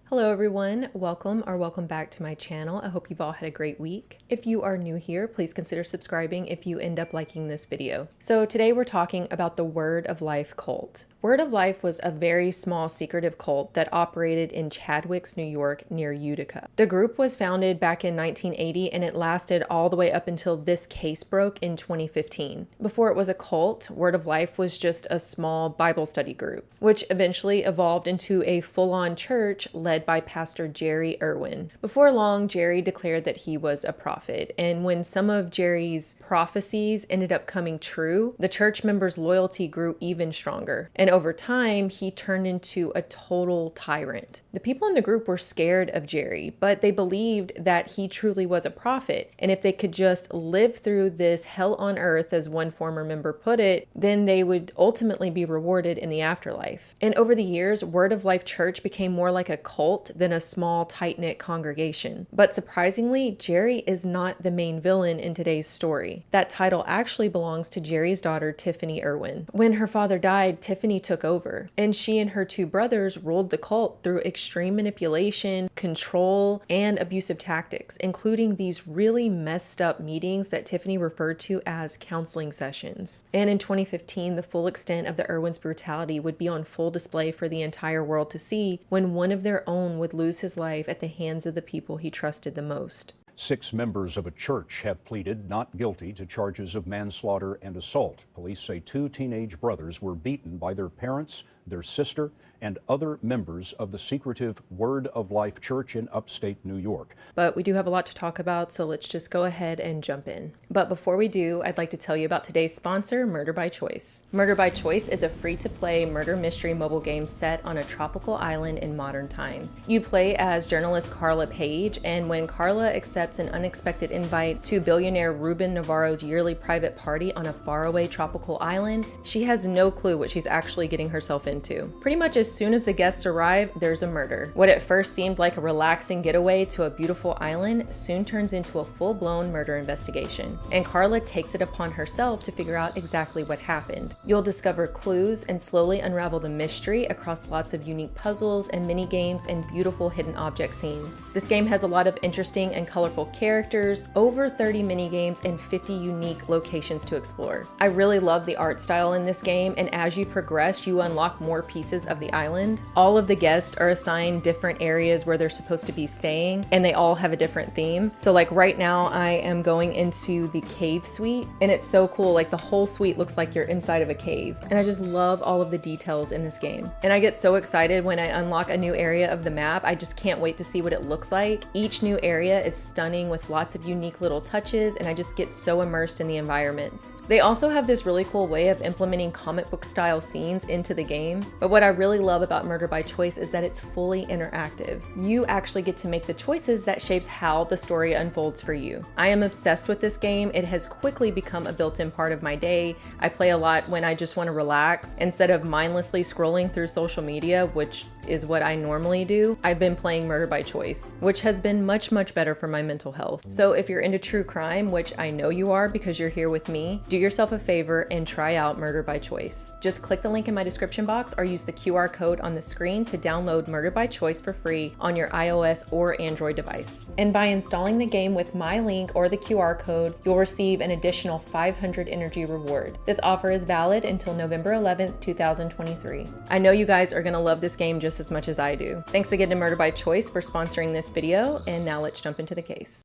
Hello everyone, welcome back to my channel. I hope you've all had a great week. If you are new here, please consider subscribing if you end up liking this video. So today we're talking about the Word of Life cult. Word of Life was a very small secretive cult that operated in Chadwicks, New York, near Utica. The group was founded back in 1980 and it lasted all the way up until this case broke in 2015. Before it was a cult, Word of Life was just a small Bible study group, which eventually evolved into a full-on church led by Pastor Jerry Irwin. Before long, Jerry declared that he was a prophet, and when some of Jerry's prophecies ended up coming true, the church members' loyalty grew even stronger. And over time, he turned into a total tyrant. The people in the group were scared of Jerry, but they believed that he truly was a prophet. And if they could just live through this hell on earth, as one former member put it, then they would ultimately be rewarded in the afterlife. And over the years, Word of Life Church became more like a cult than a small, tight-knit congregation. But surprisingly, Jerry is not the main villain in today's story. That title actually belongs to Jerry's daughter, Tiffanie Irwin. When her father died, Tiffanie took over, and she and her two brothers ruled the cult through extreme manipulation, control, and abusive tactics, including these really messed up meetings that Tiffanie referred to as counseling sessions. And in 2015, the full extent of the Irwins' brutality would be on full display for the entire world to see when one of their own would lose his life at the hands of the people he trusted the most. 6 members of a church have pleaded not guilty to charges of manslaughter and assault. Police say 2 teenage brothers were beaten by their parents, their sister, and other members of the secretive Word of Life Church in upstate New York. But we do have a lot to talk about, so let's just go ahead and jump in. But before we do, I'd like to tell you about today's sponsor, Murder by Choice. Murder by Choice is a free-to-play murder mystery mobile game set on a tropical island in modern times. You play as journalist Carla Page, and when Carla accepts an unexpected invite to billionaire Ruben Navarro's yearly private party on a faraway tropical island, she has no clue what she's actually getting herself into. Pretty much as soon as the guests arrive, there's a murder. What at first seemed like a relaxing getaway to a beautiful island soon turns into a full-blown murder investigation, and Carla takes it upon herself to figure out exactly what happened. You'll discover clues and slowly unravel the mystery across lots of unique puzzles and mini games and beautiful hidden object scenes. This game has a lot of interesting and colorful characters, over 30 mini games, and 50 unique locations to explore. I really love the art style in this game, and as you progress, you unlock more pieces of the island. All of the guests are assigned different areas where they're supposed to be staying, and they all have a different theme. So like right now I am going into the cave suite, and it's so cool. Like the whole suite looks like you're inside of a cave, and I just love all of the details in this game. And I get so excited when I unlock a new area of the map. I just can't wait to see what it looks like. Each new area is stunning with lots of unique little touches, and I just get so immersed in the environments. They also have this really cool way of implementing comic book style scenes into the game, but what I really love about Murder by Choice is that it's fully interactive. You actually get to make the choices that shapes how the story unfolds for you. I am obsessed with this game. It has quickly become a built-in part of my day. I play a lot when I just want to relax. Instead of mindlessly scrolling through social media, which is what I normally do, I've been playing Murder by Choice, which has been much better for my mental health. So if you're into true crime, which I know you are because you're here with me, do yourself a favor and try out Murder by Choice. Just click the link in my description box or use the QR code on the screen to download Murder by Choice for free on your iOS or Android device. And by installing the game with my link or the QR code, you'll receive an additional 500 energy reward. This offer is valid until November 11th, 2023. I know you guys are gonna love this game just as much as I do. Thanks again to Murder by Choice for sponsoring this video, and now let's jump into the case.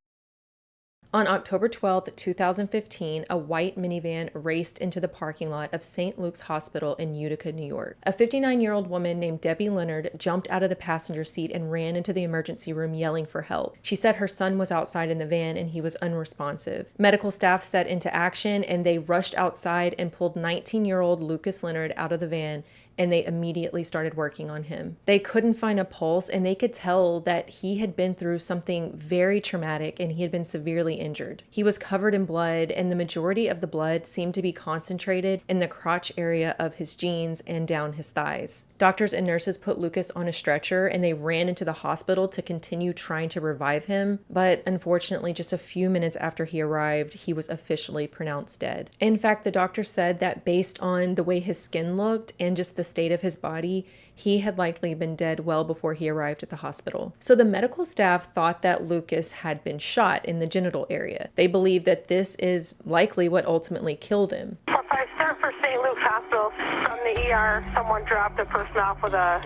On October 12, 2015, a white minivan raced into the parking lot of St. Luke's Hospital in Utica, New York. A 59-year-old woman named Debbie Leonard jumped out of the passenger seat and ran into the emergency room yelling for help. She said her son was outside in the van and he was unresponsive. Medical staff set into action and they rushed outside and pulled 19-year-old Lucas Leonard out of the van, and they immediately started working on him. They couldn't find a pulse, and they could tell that he had been through something very traumatic and he had been severely injured. He was covered in blood, and the majority of the blood seemed to be concentrated in the crotch area of his jeans and down his thighs. Doctors and nurses put Lucas on a stretcher and they ran into the hospital to continue trying to revive him, but unfortunately just a few minutes after he arrived, he was officially pronounced dead. In fact, the doctor said that based on the way his skin looked and just the state of his body, he had likely been dead well before he arrived at the hospital. So the medical staff thought that Lucas had been shot in the genital area. They believe that this is likely what ultimately killed him. If I start for St. Luke's Hospital, from the ER, someone dropped a person off with a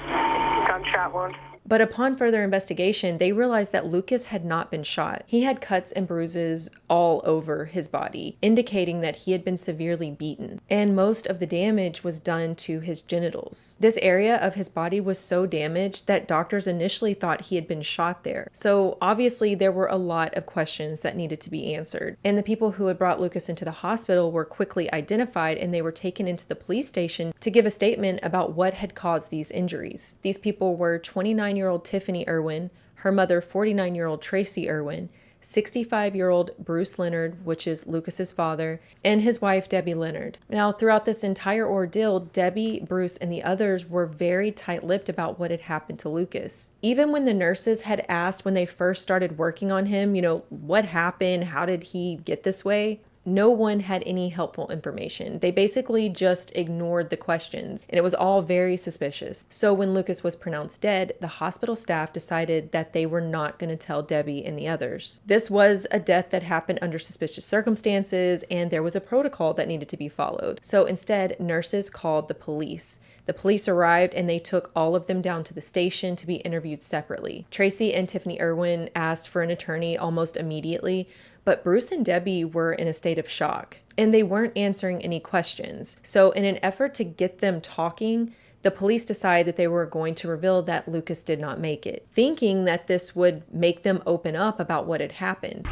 gunshot wound. But upon further investigation, they realized that Lucas had not been shot. He had cuts and bruises all over his body, indicating that he had been severely beaten. And most of the damage was done to his genitals. This area of his body was so damaged that doctors initially thought he had been shot there. So obviously there were a lot of questions that needed to be answered. And the people who had brought Lucas into the hospital were quickly identified, and they were taken into the police station to give a statement about what had caused these injuries. These people were 29-year-old Tiffanie Irwin, her mother 49-year-old Tracy Irwin, 65-year-old Bruce Leonard, which is Lucas's father, and his wife Debbie Leonard. Now, throughout this entire ordeal, Debbie, Bruce, and the others were very tight-lipped about what had happened to Lucas. Even when the nurses had asked when they first started working on him, what happened? How did he get this way? No one had any helpful information. They basically just ignored the questions, and it was all very suspicious. So when Lucas was pronounced dead, the hospital staff decided that they were not going to tell Debbie and the others. This was a death that happened under suspicious circumstances, and there was a protocol that needed to be followed. So instead, nurses called the police. The police arrived and they took all of them down to the station to be interviewed separately. Tracy and Tiffanie Irwin asked for an attorney almost immediately, but Bruce and Debbie were in a state of shock, and they weren't answering any questions. So in an effort to get them talking, the police decided that they were going to reveal that Lucas did not make it, thinking that this would make them open up about what had happened.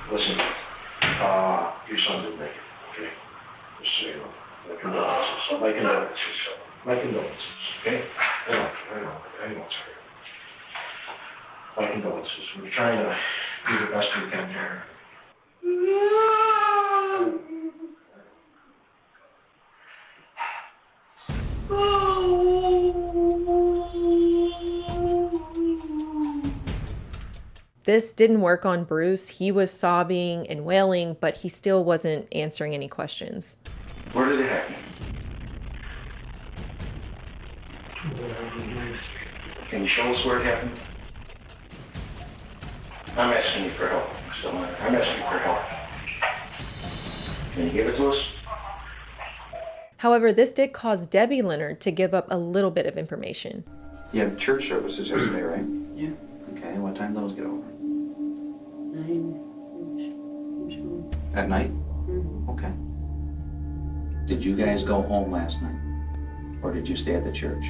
Listen, your son didn't make it, okay? Just so you know. My condolences. My condolences, okay? I know, it's hard. My condolences. We're trying to do the best we can here. This didn't work on Bruce. He was sobbing and wailing, but he still wasn't answering any questions. Where did it happen? Can you show us where it happened? I'm asking you for help, Sommer. I'm asking you for help. Can you give it to us? However, this did cause Debbie Leonard to give up a little bit of information. You have church services yesterday, right? Yeah. Okay, what time those get over? 9. At night? Mm-hmm. Okay. Did you guys go home last night? Or did you stay at the church?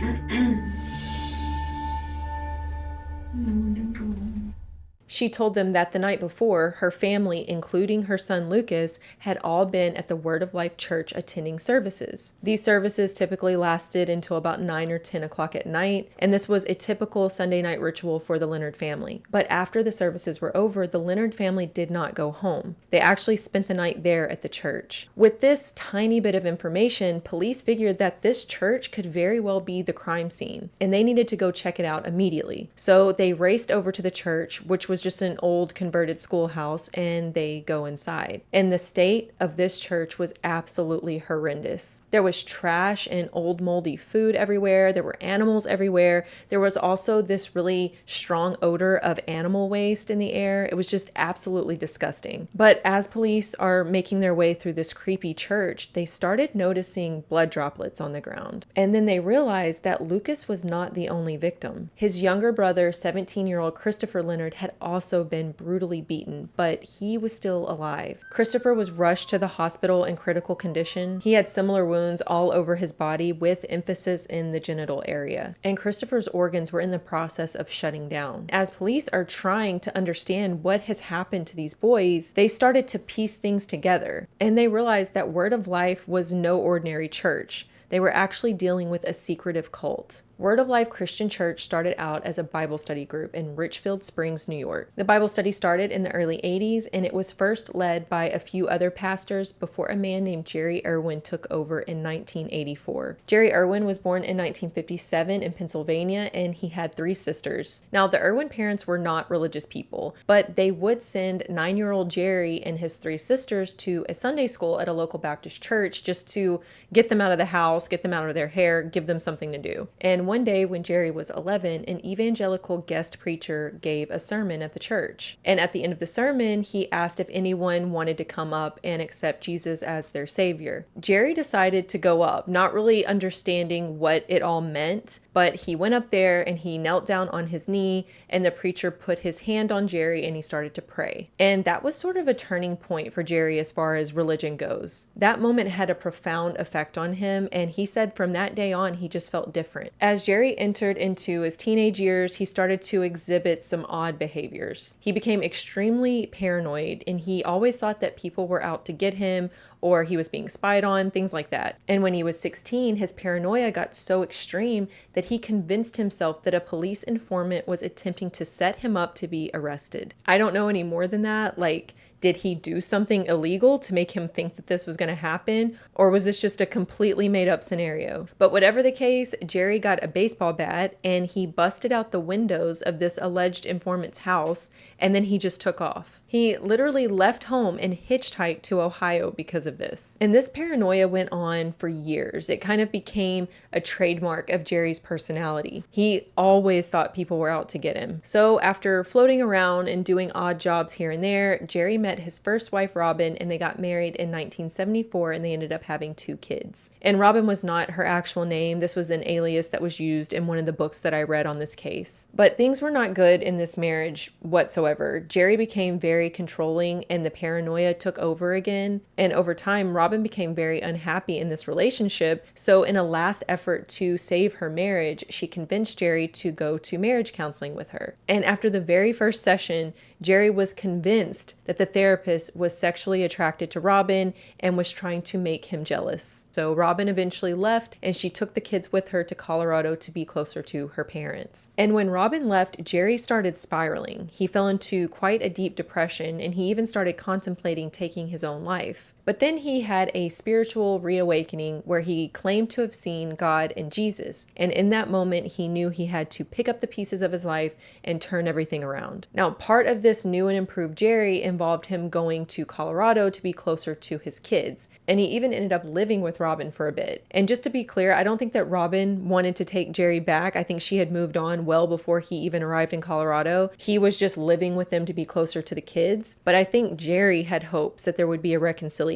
She told them that the night before, her family, including her son Lucas, had all been at the Word of Life Church attending services. These services typically lasted until about 9 or 10 o'clock at night, and this was a typical Sunday night ritual for the Leonard family. But after the services were over, the Leonard family did not go home. They actually spent the night there at the church. With this tiny bit of information, police figured that this church could very well be the crime scene, and they needed to go check it out immediately. So they raced over to the church, which was just an old converted schoolhouse, and they go inside. And the state of this church was absolutely horrendous. There was trash and old moldy food everywhere. There were animals everywhere. There was also this really strong odor of animal waste in the air. It was just absolutely disgusting. But as police are making their way through this creepy church, they started noticing blood droplets on the ground. And then they realized that Lucas was not the only victim. His younger brother, 17-year-old Christopher Leonard, had also been brutally beaten, but he was still alive. Christopher was rushed to the hospital in critical condition. He had similar wounds all over his body with emphasis in the genital area. And Christopher's organs were in the process of shutting down. As police are trying to understand what has happened to these boys, they started to piece things together. And they realized that Word of Life was no ordinary church. They were actually dealing with a secretive cult. Word of Life Christian Church started out as a Bible study group in Richfield Springs, New York. The Bible study started in the early 80s, and it was first led by a few other pastors before a man named Jerry Irwin took over in 1984. Jerry Irwin was born in 1957 in Pennsylvania, and he had 3 sisters. Now, the Irwin parents were not religious people, but they would send 9-year-old Jerry and his 3 sisters to a Sunday school at a local Baptist church just to get them out of the house, get them out of their hair, give them something to do. And one day when Jerry was 11, an evangelical guest preacher gave a sermon at the church. And at the end of the sermon, he asked if anyone wanted to come up and accept Jesus as their savior. Jerry decided to go up, not really understanding what it all meant, but he went up there and he knelt down on his knee, and the preacher put his hand on Jerry and he started to pray. And that was sort of a turning point for Jerry as far as religion goes. That moment had a profound effect on him, and he said from that day on, he just felt different. As Jerry entered into his teenage years, he started to exhibit some odd behaviors. He became extremely paranoid, and he always thought that people were out to get him, or he was being spied on, things like that. And when he was 16, his paranoia got so extreme that he convinced himself that a police informant was attempting to set him up to be arrested. I don't know any more than that. Like, did he do something illegal to make him think that this was going to happen? Or was this just a completely made up scenario? But whatever the case, Jerry got a baseball bat and he busted out the windows of this alleged informant's house, and then he just took off. He literally left home and hitchhiked to Ohio because of this. And this paranoia went on for years. It kind of became a trademark of Jerry's personality. He always thought people were out to get him. So after floating around and doing odd jobs here and there, Jerry met his first wife, Robin, and they got married in 1974, and they ended up having 2 kids. And Robin was not her actual name. This was an alias that was used in one of the books that I read on this case. But things were not good in this marriage whatsoever. Jerry became very controlling and the paranoia took over again. And over time, Robin became very unhappy in this relationship. So in a last effort to save her marriage, she convinced Jerry to go to marriage counseling with her. And after the very first session, Jerry was convinced that the therapist was sexually attracted to Robin and was trying to make him jealous. So Robin eventually left, and she took the kids with her to Colorado to be closer to her parents. And when Robin left, Jerry started spiraling. He fell into quite a deep depression, and he even started contemplating taking his own life. But then he had a spiritual reawakening where he claimed to have seen God and Jesus. And in that moment, he knew he had to pick up the pieces of his life and turn everything around. Now, part of this new and improved Jerry involved him going to Colorado to be closer to his kids. And he even ended up living with Robin for a bit. And just to be clear, I don't think that Robin wanted to take Jerry back. I think she had moved on well before he even arrived in Colorado. He was just living with them to be closer to the kids. But I think Jerry had hopes that there would be a reconciliation.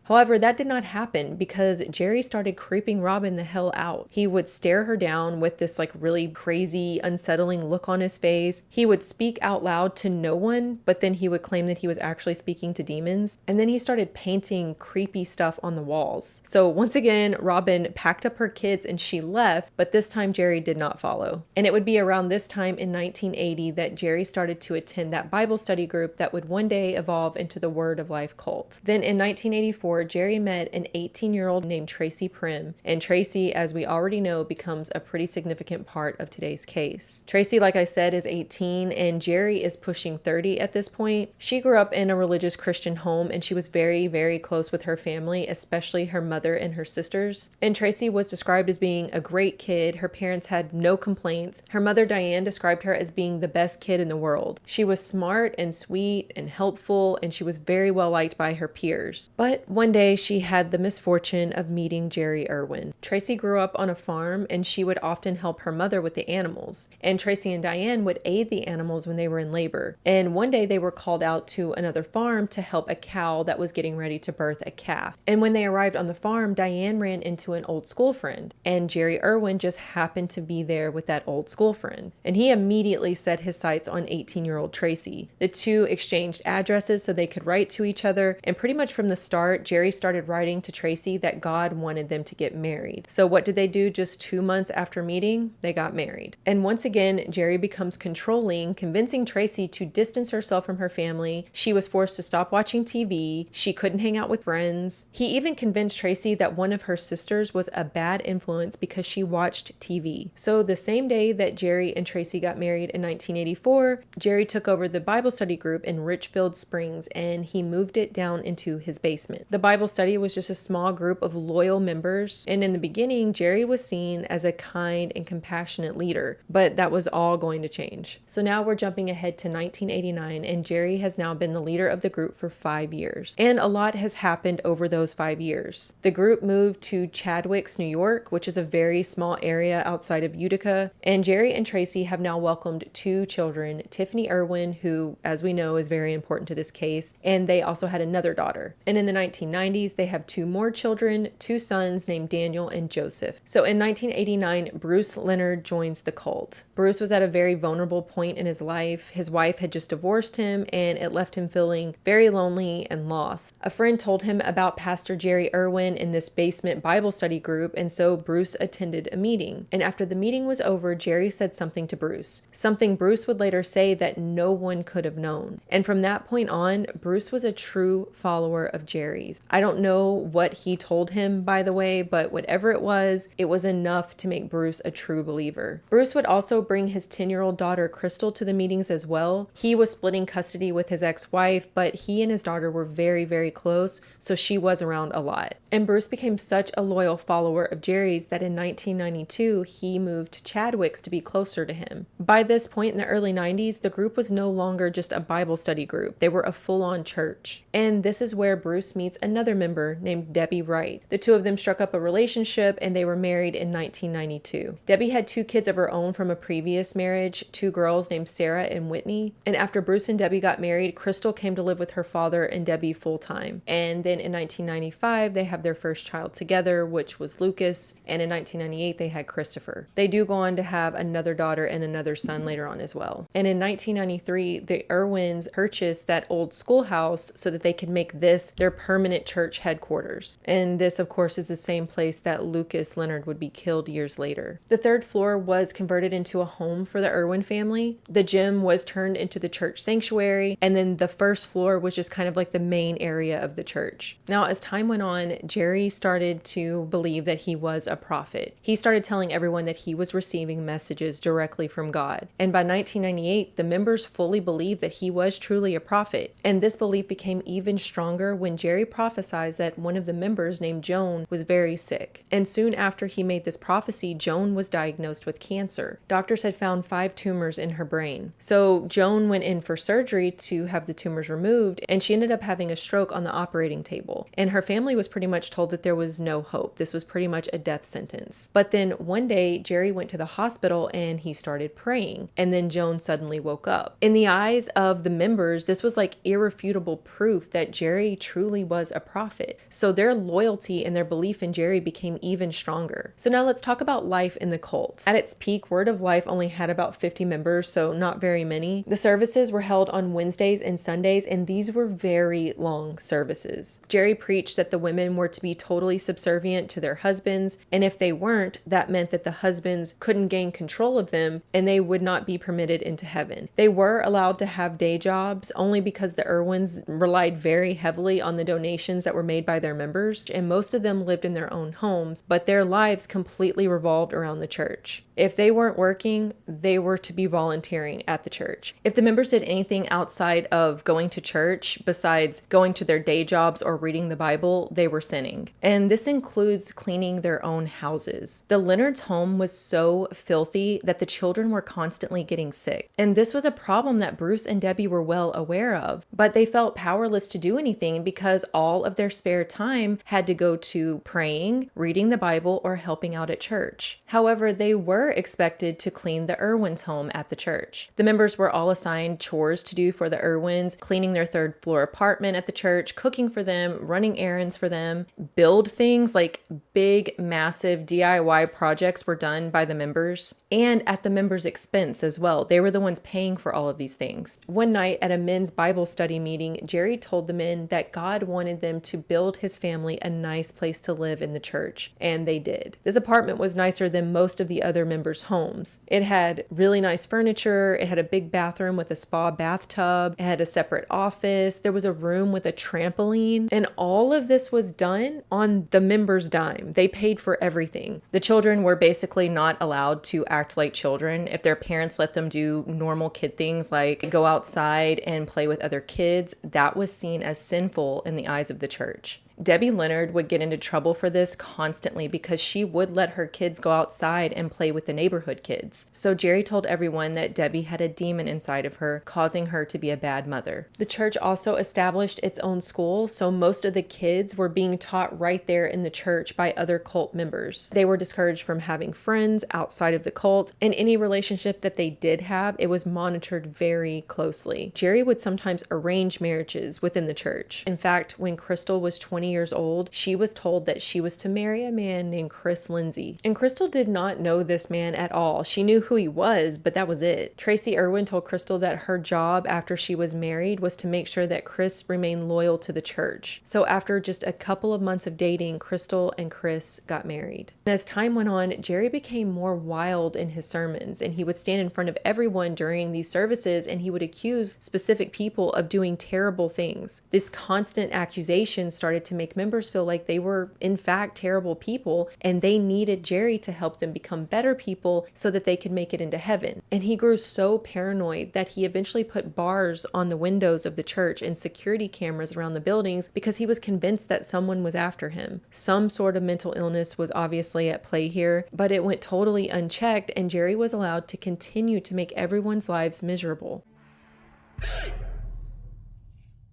However, that did not happen because Jerry started creeping Robin the hell out. He would stare her down with this really crazy, unsettling look on his face. He would speak out loud to no one, but then he would claim that he was actually speaking to demons. And then he started painting creepy stuff on the walls. So once again, Robin packed up her kids and she left, but this time Jerry did not follow. And it would be around this time in 1980 that Jerry started to attend that Bible study group that would one day evolve into the Word of Life cult. Then in 1984, Jerry met an 18-year-old named Tracy Prim, and Tracy, as we already know, becomes a pretty significant part of today's case. Tracy, like I said, is 18, and Jerry is pushing 30 at this point. She grew up in a religious Christian home, and she was very, very close with her family, especially her mother and her sisters. And Tracy was described as being a great kid. Her parents had no complaints. Her mother, Diane, described her as being the best kid in the world. She was smart and sweet and helpful, and she was very well liked by her peers. But one day she had the misfortune of meeting Jerry Irwin. Tracy grew up on a farm, and she would often help her mother with the animals. And Tracy and Diane would aid the animals when they were in labor. And one day they were called out to another farm to help a cow that was getting ready to birth a calf. And when they arrived on the farm, Diane ran into an old school friend. And Jerry Irwin just happened to be there with that old school friend. And he immediately set his sights on 18-year-old Tracy. The two exchanged addresses so they could write to each other. And pretty much from the the start, Jerry started writing to Tracy that God wanted them to get married. So what did they do just 2 months after meeting? They got married. And once again, Jerry becomes controlling, convincing Tracy to distance herself from her family. She was forced to stop watching TV. She couldn't hang out with friends. He even convinced Tracy that one of her sisters was a bad influence because she watched TV. So the same day that Jerry and Tracy got married in 1984, Jerry took over the Bible study group in Richfield Springs and he moved it down into his basement. The Bible study was just a small group of loyal members, and in the beginning, Jerry was seen as a kind and compassionate leader, but that was all going to change. So now we're jumping ahead to 1989, and Jerry has now been the leader of the group for 5 years. And a lot has happened over those 5 years. The group moved to Chadwicks, New York, which is a very small area outside of Utica, and Jerry and Tracy have now welcomed 2 children, Tiffanie Irwin, who, as we know, is very important to this case, and they also had another daughter. And in the 1990s, they have 2 more children, 2 sons named Daniel and Joseph. So in 1989, Bruce Leonard joins the cult. Bruce was at a very vulnerable point in his life. His wife had just divorced him, and it left him feeling very lonely and lost. A friend told him about Pastor Jerry Irwin in this basement Bible study group, and so Bruce attended a meeting. And after the meeting was over, Jerry said something to Bruce, something Bruce would later say that no one could have known. And from that point on, Bruce was a true follower of Jerry's. I don't know what he told him, by the way, but whatever it was enough to make Bruce a true believer. Bruce would also bring his 10-year-old daughter Crystal to the meetings as well. He was splitting custody with his ex-wife, but he and his daughter were very, very close, so she was around a lot. And Bruce became such a loyal follower of Jerry's that in 1992, he moved to Chadwicks to be closer to him. By this point in the early 90s, the group was no longer just a Bible study group. They were a full-on church. And this is where Bruce meets another member named Debbie Wright. The 2 of them struck up a relationship and they were married in 1992. Debbie had 2 kids of her own from a previous marriage, 2 girls named Sarah and Whitney. And after Bruce and Debbie got married, Crystal came to live with her father and Debbie full-time. And then in 1995, they have their first child together, which was Lucas. And in 1998, they had Christopher. They do go on to have another daughter and another son later on as well. And in 1993, the Irwins purchased that old schoolhouse so that they could make this their permanent church headquarters. And this, of course, is the same place that Lucas Leonard would be killed years later. The 3rd floor was converted into a home for the Irwin family. The gym was turned into the church sanctuary, and then the 1st floor was just kind of like the main area of the church. Now, as time went on, Jerry started to believe that he was a prophet. He started telling everyone that he was receiving messages directly from God. And by 1998, the members fully believed that he was truly a prophet. And this belief became even stronger when Jerry prophesied that one of the members named Joan was very sick. And soon after he made this prophecy, Joan was diagnosed with cancer. Doctors had found 5 tumors in her brain. So Joan went in for surgery to have the tumors removed, and she ended up having a stroke on the operating table. And her family was pretty much told that there was no hope. This was pretty much a death sentence. But then one day, Jerry went to the hospital and he started praying. And then Joan suddenly woke up. In the eyes of the members, this was like irrefutable proof that Jerry truly was a prophet. So their loyalty and their belief in Jerry became even stronger. So now let's talk about life in the cult. At its peak, Word of Life only had about 50 members, so not very many. The services were held on Wednesdays and Sundays, and these were very long services. Jerry preached that the women were to be totally subservient to their husbands, and if they weren't, that meant that the husbands couldn't gain control of them and they would not be permitted into heaven. They were allowed to have day jobs only because the Irwins relied very heavily on the donations that were made by their members, and most of them lived in their own homes, but their lives completely revolved around the church. If they weren't working, they were to be volunteering at the church. If the members did anything outside of going to church, besides going to their day jobs or reading the Bible, they were sinning. And this includes cleaning their own houses. The Leonard's home was so filthy that the children were constantly getting sick. And this was a problem that Bruce and Debbie were well aware of, but they felt powerless to do anything because all of their spare time had to go to praying, reading the Bible, or helping out at church. However, they were expected to clean the Irwins' home at the church. The members were all assigned chores to do for the Irwins, cleaning their 3rd floor apartment at the church, cooking for them, running errands for them, build things like big, massive DIY projects were done by the members, and at the members' expense as well. They were the ones paying for all of these things. One night at a men's Bible study meeting, Jerry told the men that God God wanted them to build his family a nice place to live in the church, and they did. This apartment was nicer than most of the other members' homes. It had really nice furniture, it had a big bathroom with a spa bathtub, it had a separate office, there was a room with a trampoline, and all of this was done on the members' dime. They paid for everything. The children were basically not allowed to act like children. If their parents let them do normal kid things like go outside and play with other kids, that was seen as sinful in the eyes of the church. Debbie Leonard would get into trouble for this constantly because she would let her kids go outside and play with the neighborhood kids. So Jerry told everyone that Debbie had a demon inside of her, causing her to be a bad mother. The church also established its own school, so most of the kids were being taught right there in the church by other cult members. They were discouraged from having friends outside of the cult, and any relationship that they did have, it was monitored very closely. Jerry would sometimes arrange marriages within the church. In fact, when Crystal was 20 years old, she was told that she was to marry a man named Chris Lindsay. And Crystal did not know this man at all. She knew who he was, but that was it. Tracy Irwin told Crystal that her job after she was married was to make sure that Chris remained loyal to the church. So after just a couple of months of dating, Crystal and Chris got married. And as time went on, Jerry became more wild in his sermons, and he would stand in front of everyone during these services and he would accuse specific people of doing terrible things. This constant accusation started to make members feel like they were in fact terrible people and they needed Jerry to help them become better people so that they could make it into heaven. And he grew so paranoid that he eventually put bars on the windows of the church and security cameras around the buildings because he was convinced that someone was after him. Some sort of mental illness was obviously at play here, but it went totally unchecked and Jerry was allowed to continue to make everyone's lives miserable.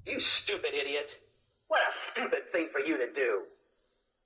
You stupid idiot. What a stupid thing for you to do.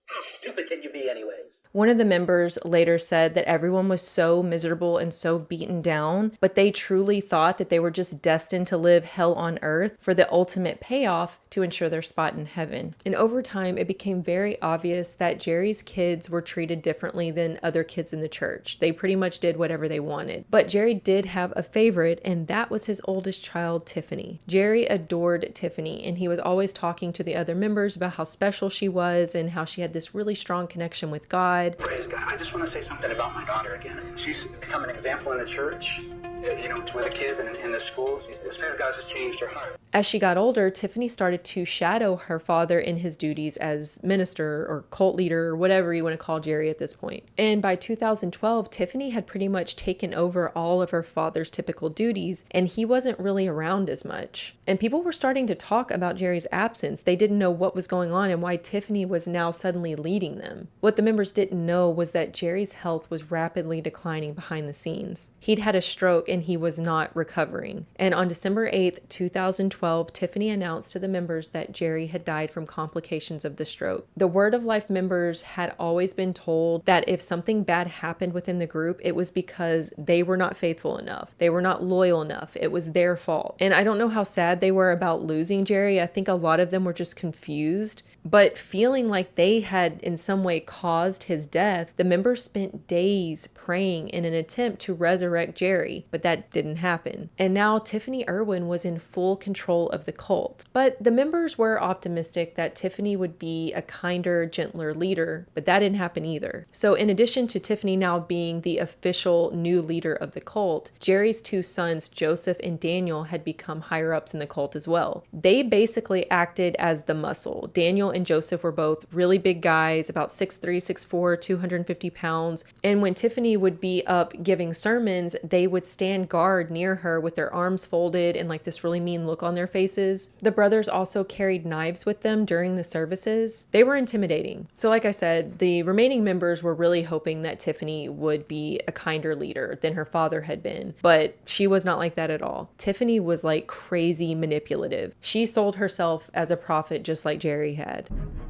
How stupid can you be anyways? One of the members later said that everyone was so miserable and so beaten down, but they truly thought that they were just destined to live hell on earth for the ultimate payoff to ensure their spot in heaven. And over time, it became very obvious that Jerry's kids were treated differently than other kids in the church. They pretty much did whatever they wanted. But Jerry did have a favorite, and that was his oldest child, Tiffanie. Jerry adored Tiffanie, and he was always talking to the other members about how special she was and how she had this really strong connection with God. Praise God. I just want to say something about my daughter again. She's become an example in the church, to the kids and in the schools. The Spirit of God has changed her heart. As she got older, Tiffanie started to shadow her father in his duties as minister or cult leader or whatever you want to call Jerry at this point. And by 2012, Tiffanie had pretty much taken over all of her father's typical duties, and he wasn't really around as much. And people were starting to talk about Jerry's absence. They didn't know what was going on and why Tiffanie was now suddenly leading them. What the members didn't know was that Jerry's health was rapidly declining behind the scenes. He'd had a stroke and he was not recovering. And on December 8th, 2012, Tiffanie announced to the members that Jerry had died from complications of the stroke. The Word of Life members had always been told that if something bad happened within the group, it was because they were not faithful enough. They were not loyal enough. It was their fault. And I don't know how sad they were about losing Jerry. I think a lot of them were just confused. But feeling like they had in some way caused his death, the members spent days praying in an attempt to resurrect Jerry, but that didn't happen. And now Tiffanie Irwin was in full control of the cult. But the members were optimistic that Tiffanie would be a kinder, gentler leader, but that didn't happen either. So in addition to Tiffanie now being the official new leader of the cult, Jerry's two sons, Joseph and Daniel, had become higher ups in the cult as well. They basically acted as the muscle. Daniel and Joseph were both really big guys, about 6'3", 6'4", 250 pounds. And when Tiffanie would be up giving sermons, they would stand guard near her with their arms folded and like this really mean look on their faces. The brothers also carried knives with them during the services. They were intimidating. So like I said, the remaining members were really hoping that Tiffanie would be a kinder leader than her father had been, but she was not like that at all. Tiffanie was like crazy manipulative. She sold herself as a prophet just like Jerry had.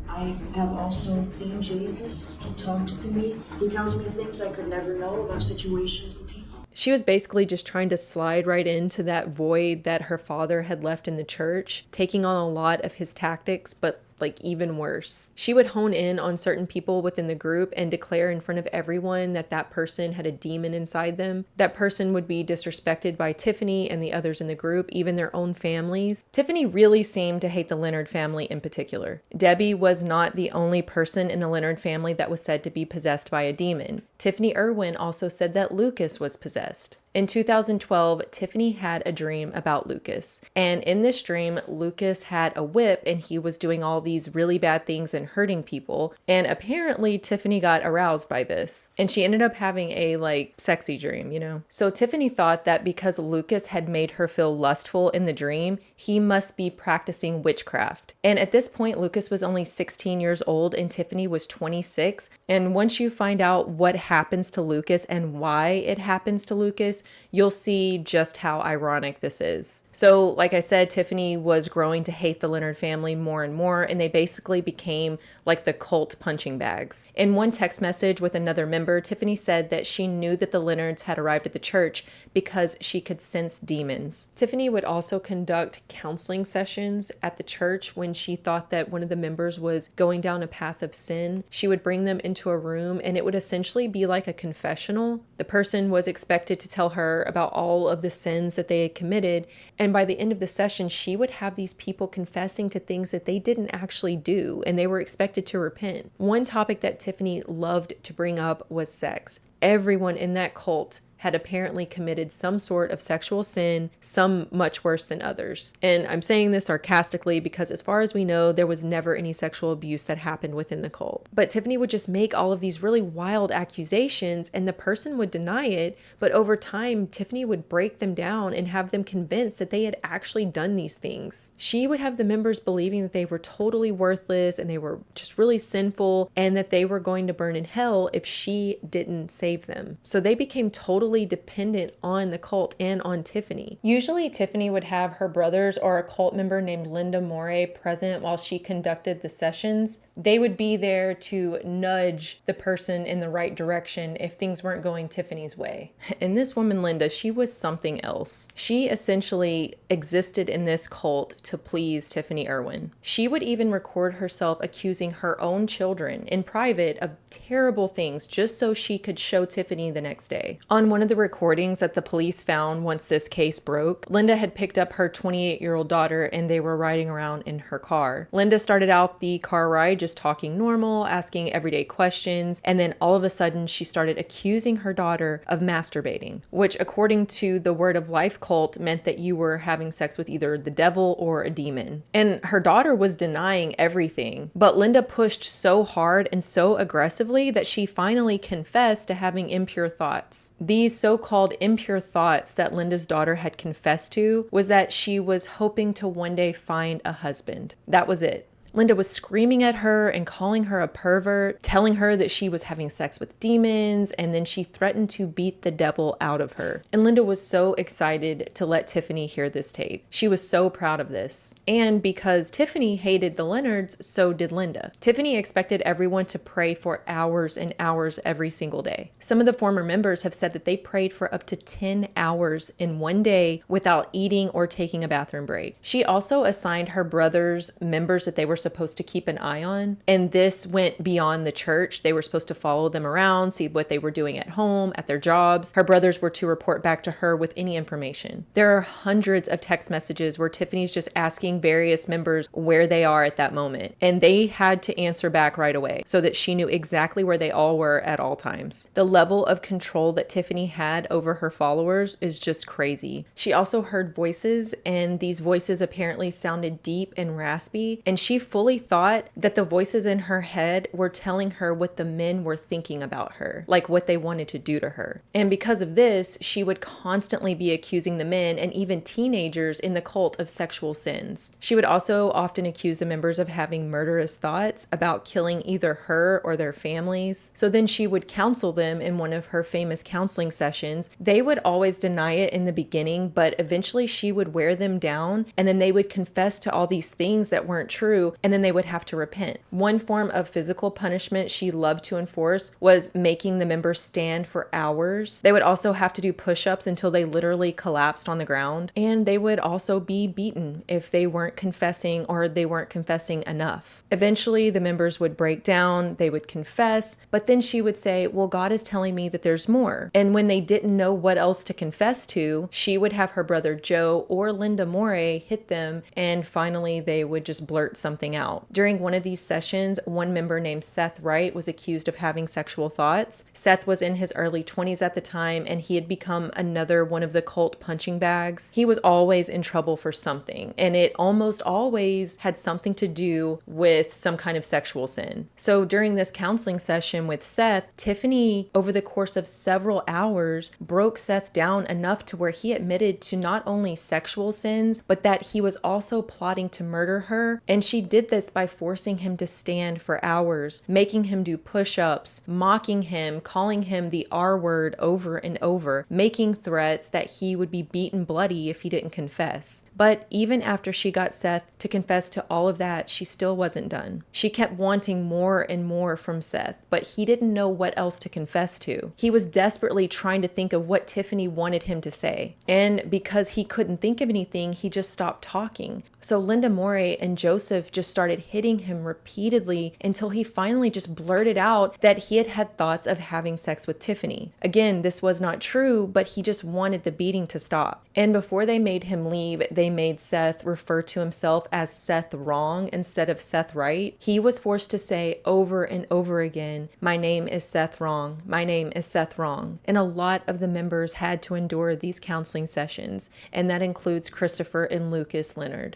I have also seen Jesus. He talks to me. He tells me things I could never know about situations and people. She was basically just trying to slide right into that void that her father had left in the church, taking on a lot of his tactics, but like even worse. She would hone in on certain people within the group and declare in front of everyone that that person had a demon inside them. That person would be disrespected by Tiffanie and the others in the group, even their own families. Tiffanie really seemed to hate the Leonard family in particular. Debbie was not the only person in the Leonard family that was said to be possessed by a demon. Tiffanie Irwin also said that Lucas was possessed. In 2012, Tiffanie had a dream about Lucas. And in this dream, Lucas had a whip and he was doing all these really bad things and hurting people. And apparently Tiffanie got aroused by this. And she ended up having a sexy dream, you know? So Tiffanie thought that because Lucas had made her feel lustful in the dream, he must be practicing witchcraft. And at this point, Lucas was only 16 years old and Tiffanie was 26. And once you find out what happens to Lucas and why it happens to Lucas, you'll see just how ironic this is. So, like I said, Tiffanie was growing to hate the Leonard family more and more, and they basically became like the cult punching bags. In one text message with another member, Tiffanie said that she knew that the Leonards had arrived at the church because she could sense demons. Tiffanie would also conduct counseling sessions at the church when she thought that one of the members was going down a path of sin. She would bring them into a room and it would essentially be like a confessional. The person was expected to tell her about all of the sins that they had committed, and by the end of the session, she would have these people confessing to things that they didn't actually do, and they were expected to repent. One topic that Tiffanie loved to bring up was sex. Everyone in that cult had apparently committed some sort of sexual sin, some much worse than others. And I'm saying this sarcastically because as far as we know, there was never any sexual abuse that happened within the cult. But Tiffanie would just make all of these really wild accusations and the person would deny it, but over time, Tiffanie would break them down and have them convinced that they had actually done these things. She would have the members believing that they were totally worthless and they were just really sinful and that they were going to burn in hell if she didn't save them. So they became totally dependent on the cult and on Tiffanie. Usually Tiffanie would have her brothers or a cult member named Linda Moray present while she conducted the sessions. They would be there to nudge the person in the right direction if things weren't going Tiffany's way. And this woman, Linda, she was something else. She essentially existed in this cult to please Tiffanie Irwin. She would even record herself accusing her own children in private of terrible things just so she could show Tiffanie the next day. On one of the recordings that the police found once this case broke, Linda had picked up her 28-year-old daughter and they were riding around in her car. Linda started out the car ride just talking normal, asking everyday questions, and then all of a sudden she started accusing her daughter of masturbating, which according to the Word of Life cult meant that you were having sex with either the devil or a demon. And her daughter was denying everything, but Linda pushed so hard and so aggressively that she finally confessed to having impure thoughts. These so-called impure thoughts that Linda's daughter had confessed to was that she was hoping to one day find a husband. That was it. Linda was screaming at her and calling her a pervert, telling her that she was having sex with demons, and then she threatened to beat the devil out of her. And Linda was so excited to let Tiffanie hear this tape. She was so proud of this. And because Tiffanie hated the Leonards, so did Linda. Tiffanie expected everyone to pray for hours and hours every single day. Some of the former members have said that they prayed for up to 10 hours in one day without eating or taking a bathroom break. She also assigned her brothers members that they were supposed to keep an eye on, and this went beyond the church. They were supposed to follow them around, see what they were doing at home, at their jobs. Her brothers were to report back to her with any information. There are hundreds of text messages where Tiffany's just asking various members where they are at that moment, and they had to answer back right away so that she knew exactly where they all were at all times. The level of control that Tiffanie had over her followers is just crazy. She also heard voices, and these voices apparently sounded deep and raspy, and she fully thought that the voices in her head were telling her what the men were thinking about her, like what they wanted to do to her. And because of this, she would constantly be accusing the men and even teenagers in the cult of sexual sins. She would also often accuse the members of having murderous thoughts about killing either her or their families. So then she would counsel them in one of her famous counseling sessions. They would always deny it in the beginning, but eventually she would wear them down, and then they would confess to all these things that weren't true, and then they would have to repent. One form of physical punishment she loved to enforce was making the members stand for hours. They would also have to do push-ups until they literally collapsed on the ground, and they would also be beaten if they weren't confessing or they weren't confessing enough. Eventually, the members would break down, they would confess, but then she would say, well, God is telling me that there's more. And when they didn't know what else to confess to, she would have her brother Joe or Linda Morey hit them, and finally they would just blurt something out. During one of these sessions, one member named Seth Wright was accused of having sexual thoughts. Seth was in his early 20s at the time, and he had become another one of the cult punching bags. He was always in trouble for something, and it almost always had something to do with some kind of sexual sin. So during this counseling session with Seth, Tiffanie, over the course of several hours, broke Seth down enough to where he admitted to not only sexual sins, but that he was also plotting to murder her. And she did this by forcing him to stand for hours, making him do push-ups, mocking him, calling him the R word over and over, making threats that he would be beaten bloody if he didn't confess. But even after she got Seth to confess to all of that, she still wasn't done. She kept wanting more and more from Seth, but he didn't know what else to confess to. He was desperately trying to think of what Tiffanie wanted him to say. And because he couldn't think of anything, he just stopped talking. So Linda Morey and Joseph just started hitting him repeatedly until he finally just blurted out that he had had thoughts of having sex with Tiffanie. Again, this was not true, but he just wanted the beating to stop. And before they made him leave, they made Seth refer to himself as Seth Wrong instead of Seth Right. He was forced to say over and over again, "My name is Seth Wrong. My name is Seth Wrong." And a lot of the members had to endure these counseling sessions, and that includes Christopher and Lucas Leonard.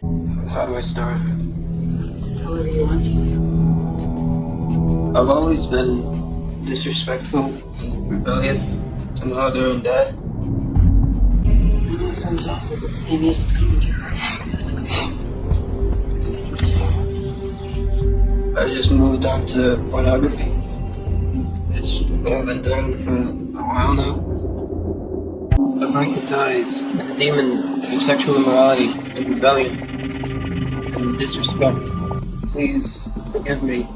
How do I start? However you want to. I've always been disrespectful, rebellious to my mother and dad. I know it sounds awful, but the thing is, it's coming to your heart. It has to come out. I just moved on to pornography. It's what I've been doing for a while now. I break the ties with the demon of sexual immorality and rebellion and disrespect. Please forgive me.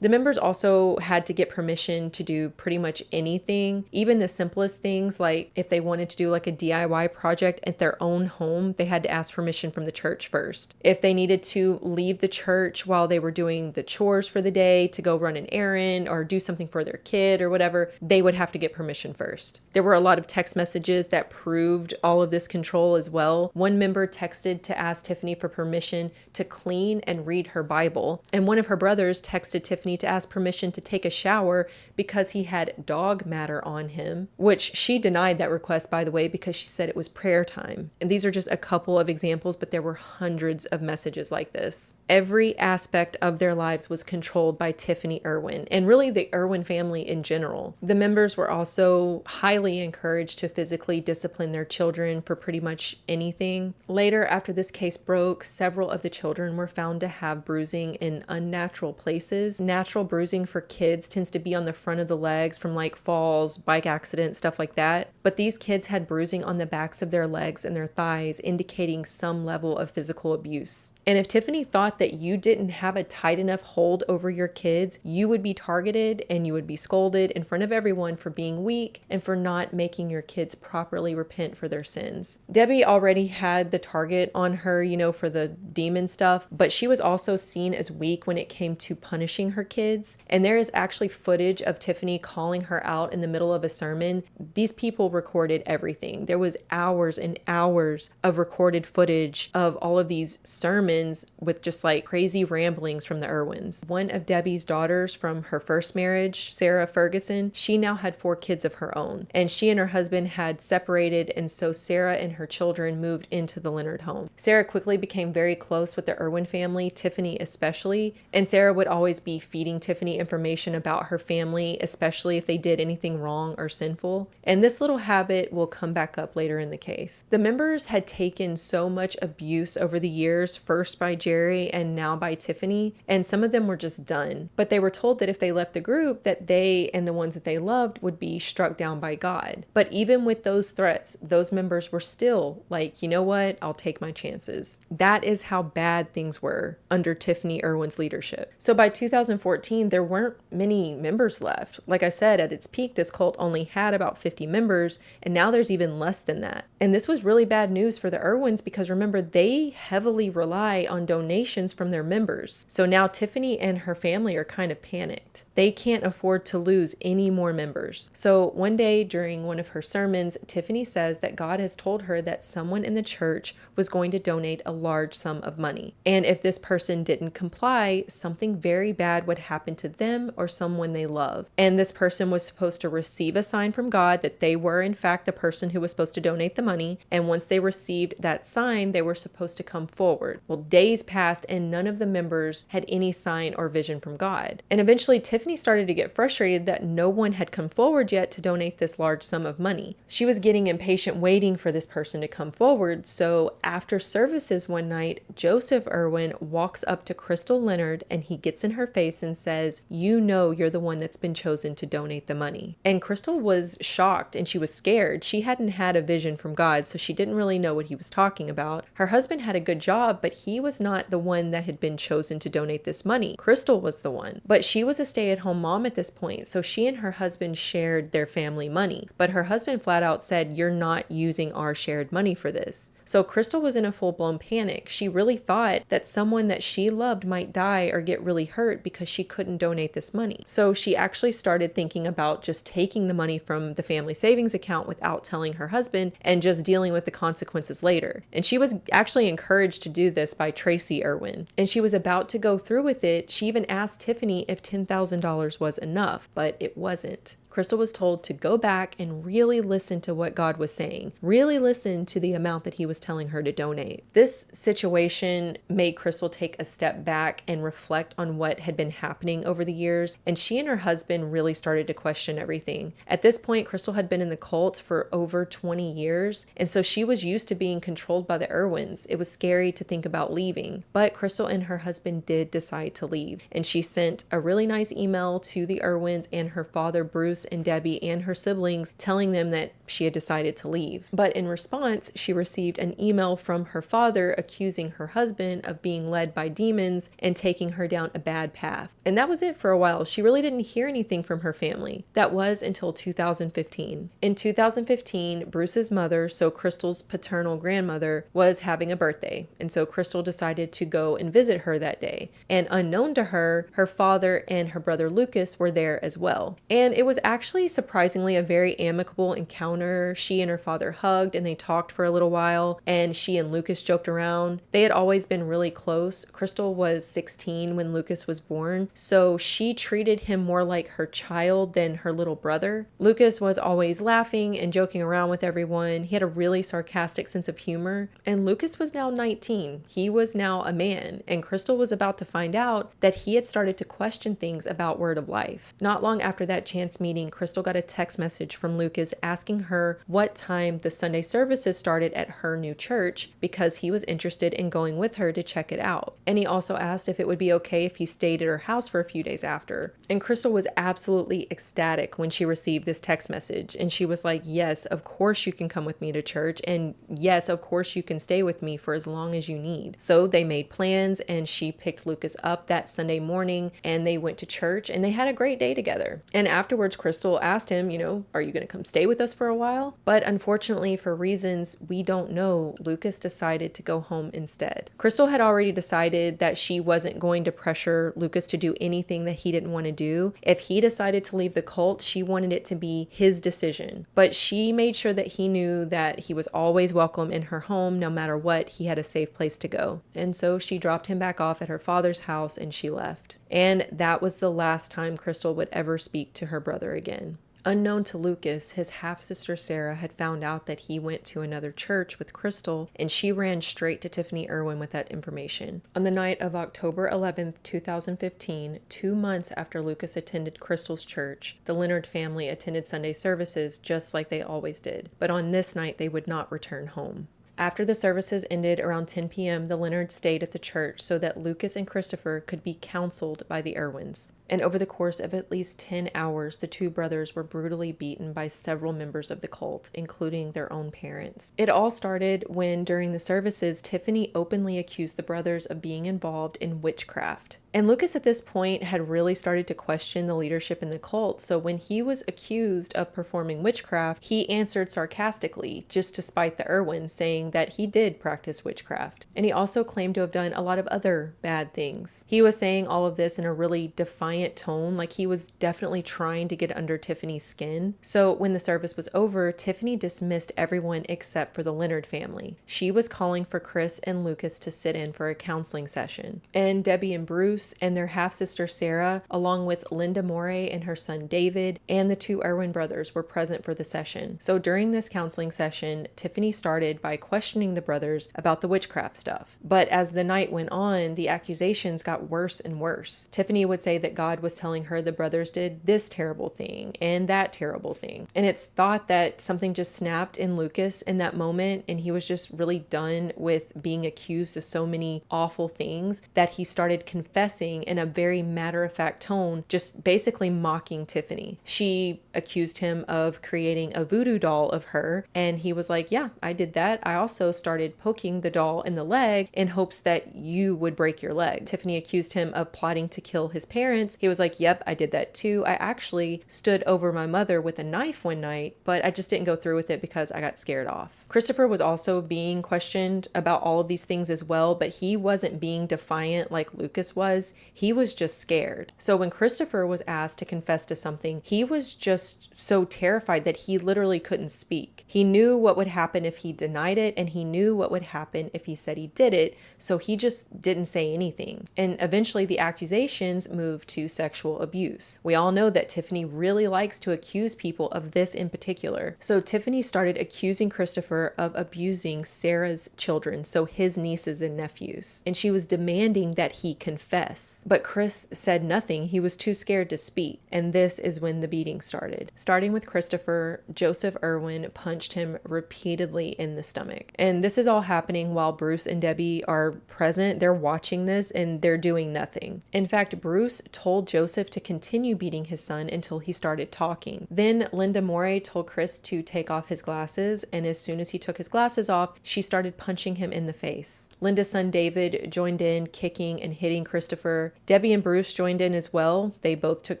The members also had to get permission to do pretty much anything, even the simplest things, like if they wanted to do like a DIY project at their own home, they had to ask permission from the church first. If they needed to leave the church while they were doing the chores for the day to go run an errand or do something for their kid or whatever, they would have to get permission first. There were a lot of text messages that proved all of this control as well. One member texted to ask Tiffanie for permission to clean and read her Bible, and one of her brothers texted Tiffanie to ask permission to take a shower because he had dog matter on him, which she denied that request, by the way, because she said it was prayer time. And these are just a couple of examples, but there were hundreds of messages like this. Every aspect of their lives was controlled by Tiffanie Irwin, and really the Irwin family in general. The members were also highly encouraged to physically discipline their children for pretty much anything. Later, after this case broke, several of the children were found to have bruising in unnatural places. Natural bruising for kids tends to be on the front of the legs from like falls, bike accidents, stuff like that. But these kids had bruising on the backs of their legs and their thighs, indicating some level of physical abuse. And if Tiffanie thought that you didn't have a tight enough hold over your kids, you would be targeted and you would be scolded in front of everyone for being weak and for not making your kids properly repent for their sins. Debbie already had the target on her, for the demon stuff, but she was also seen as weak when it came to punishing her kids. And there is actually footage of Tiffanie calling her out in the middle of a sermon. These people recorded everything. There was hours and hours of recorded footage of all of these sermons with just like crazy ramblings from the Irwins. One of Debbie's daughters from her first marriage, Sarah Ferguson, she now had 4 kids of her own, and she and her husband had separated, and so Sarah and her children moved into the Leonard home. Sarah quickly became very close with the Irwin family, Tiffanie especially, and Sarah would always be feeding Tiffanie information about her family, especially if they did anything wrong or sinful. And this little habit will come back up later in the case. The members had taken so much abuse over the years, first by Jerry and now by Tiffanie, and some of them were just done. But they were told that if they left the group, that they and the ones that they loved would be struck down by God. But even with those threats, those members were still like, you know what, I'll take my chances. That is how bad things were under Tiffanie Irwin's leadership. So by 2014, there weren't many members left. Like I said, at its peak, this cult only had about 50 members, and now there's even less than that. And this was really bad news for the Irwins because remember, they heavily rely on donations from their members. So now Tiffanie and her family are kind of panicked. They can't afford to lose any more members. So one day during one of her sermons, Tiffanie says that God has told her that someone in the church was going to donate a large sum of money. And if this person didn't comply, something very bad would happen to them or someone they love. And this person was supposed to receive a sign from God that they were in fact the person who was supposed to donate the money. And once they received that sign, they were supposed to come forward. Well, days passed and none of the members had any sign or vision from God. And eventually Tiffanie started to get frustrated that no one had come forward yet to donate this large sum of money. She was getting impatient waiting for this person to come forward. So after services one night, Joseph Irwin walks up to Crystal Leonard and he gets in her face and says, "You know you're the one that's been chosen to donate the money." And Crystal was shocked and she was scared. She hadn't had a vision from God, so she didn't really know what he was talking about. Her husband had a good job, but he was not the one that had been chosen to donate this money. Crystal was the one. But she was a stay-at-home mom at this point, so she and her husband shared their family money. But her husband flat out said, "You're not using our shared money for this." So Crystal was in a full-blown panic. She really thought that someone that she loved might die or get really hurt because she couldn't donate this money. So she actually started thinking about just taking the money from the family savings account without telling her husband and just dealing with the consequences later. And she was actually encouraged to do this by Tracy Irwin. And she was about to go through with it. She even asked Tiffanie if $10,000 was enough, but it wasn't. Crystal was told to go back and really listen to what God was saying, really listen to the amount that he was telling her to donate. This situation made Crystal take a step back and reflect on what had been happening over the years, and she and her husband really started to question everything. At this point, Crystal had been in the cult for over 20 years, and so she was used to being controlled by the Irwins. It was scary to think about leaving, but Crystal and her husband did decide to leave, and she sent a really nice email to the Irwins and her father, Bruce, and Debbie and her siblings, telling them that she had decided to leave. But in response, she received an email from her father accusing her husband of being led by demons and taking her down a bad path. And that was it for a while. She really didn't hear anything from her family. That was until 2015. In 2015, Bruce's mother, so Crystal's paternal grandmother, was having a birthday. And so Crystal decided to go and visit her that day. And unknown to her, her father and her brother Lucas were there as well. And it was actually surprisingly a very amicable encounter. She and her father hugged and they talked for a little while, and she and Lucas joked around. They had always been really close. Crystal was 16 when Lucas was born, so she treated him more like her child than her little brother. Lucas was always laughing and joking around with everyone. He had a really sarcastic sense of humor, and Lucas was now 19. He was now a man, and Crystal was about to find out that he had started to question things about Word of Life. Not long after that chance meeting, Crystal got a text message from Lucas asking her what time the Sunday services started at her new church because he was interested in going with her to check it out. And he also asked if it would be okay if he stayed at her house for a few days after. And Crystal was absolutely ecstatic when she received this text message. And she was like, yes, of course you can come with me to church. And yes, of course you can stay with me for as long as you need. So they made plans and she picked Lucas up that Sunday morning and they went to church and they had a great day together. And afterwards, Crystal asked him, are you going to come stay with us for a while? But unfortunately, for reasons we don't know, Lucas decided to go home instead. Crystal had already decided that she wasn't going to pressure Lucas to do anything that he didn't want to do. If he decided to leave the cult, she wanted it to be his decision. But she made sure that he knew that he was always welcome in her home, no matter what, he had a safe place to go. And so she dropped him back off at her father's house and she left. And that was the last time Crystal would ever speak to her brother again. Unknown to Lucas, his half-sister Sarah had found out that he went to another church with Crystal, and she ran straight to Tiffanie Irwin with that information. On the night of October 11th, 2015, 2 months after Lucas attended Crystal's church, the Leonard family attended Sunday services just like they always did. But on this night, they would not return home. After the services ended around 10 p.m., the Leonards stayed at the church so that Lucas and Christopher could be counseled by the Irwins. And over the course of at least 10 hours, the two brothers were brutally beaten by several members of the cult, including their own parents. It all started when, during the services, Tiffanie openly accused the brothers of being involved in witchcraft. And Lucas at this point had really started to question the leadership in the cult, so when he was accused of performing witchcraft, he answered sarcastically, just to spite the Irwins, saying that he did practice witchcraft. And he also claimed to have done a lot of other bad things. He was saying all of this in a really defiant tone, like he was definitely trying to get under Tiffany's skin. So when the service was over, Tiffanie dismissed everyone except for the Leonard family. She was calling for Chris and Lucas to sit in for a counseling session. And Debbie and Bruce and their half-sister Sarah, along with Linda Morey and her son David, and the two Irwin brothers were present for the session. So during this counseling session, Tiffanie started by questioning the brothers about the witchcraft stuff. But as the night went on, the accusations got worse and worse. Tiffanie would say that God was telling her the brothers did this terrible thing and that terrible thing. And it's thought that something just snapped in Lucas in that moment, and he was just really done with being accused of so many awful things that he started confessing in a very matter-of-fact tone, just basically mocking Tiffanie. She accused him of creating a voodoo doll of her, and he was like, yeah, I did that. I also started poking the doll in the leg in hopes that you would break your leg. Tiffanie accused him of plotting to kill his parents. He was like, yep, I did that too. I actually stood over my mother with a knife one night, but I just didn't go through with it because I got scared off. Christopher was also being questioned about all of these things as well, but he wasn't being defiant like Lucas was. He was just scared. So when Christopher was asked to confess to something, he was just so terrified that he literally couldn't speak. He knew what would happen if he denied it, and he knew what would happen if he said he did it, so he just didn't say anything. And eventually the accusations moved to sexual abuse. We all know that Tiffanie really likes to accuse people of this in particular. So Tiffanie started accusing Christopher of abusing Sarah's children, so his nieces and nephews. And she was demanding that he confess. But Chris said nothing. He was too scared to speak. And this is when the beating started. Starting with Christopher, Joseph Irwin punched him repeatedly in the stomach. And this is all happening while Bruce and Debbie are present. They're watching this and they're doing nothing. In fact, Bruce told Joseph to continue beating his son until he started talking. Then Linda Morey told Chris to take off his glasses, and as soon as he took his glasses off, she started punching him in the face. Linda's son David joined in, kicking and hitting Christopher. Debbie and Bruce joined in as well. They both took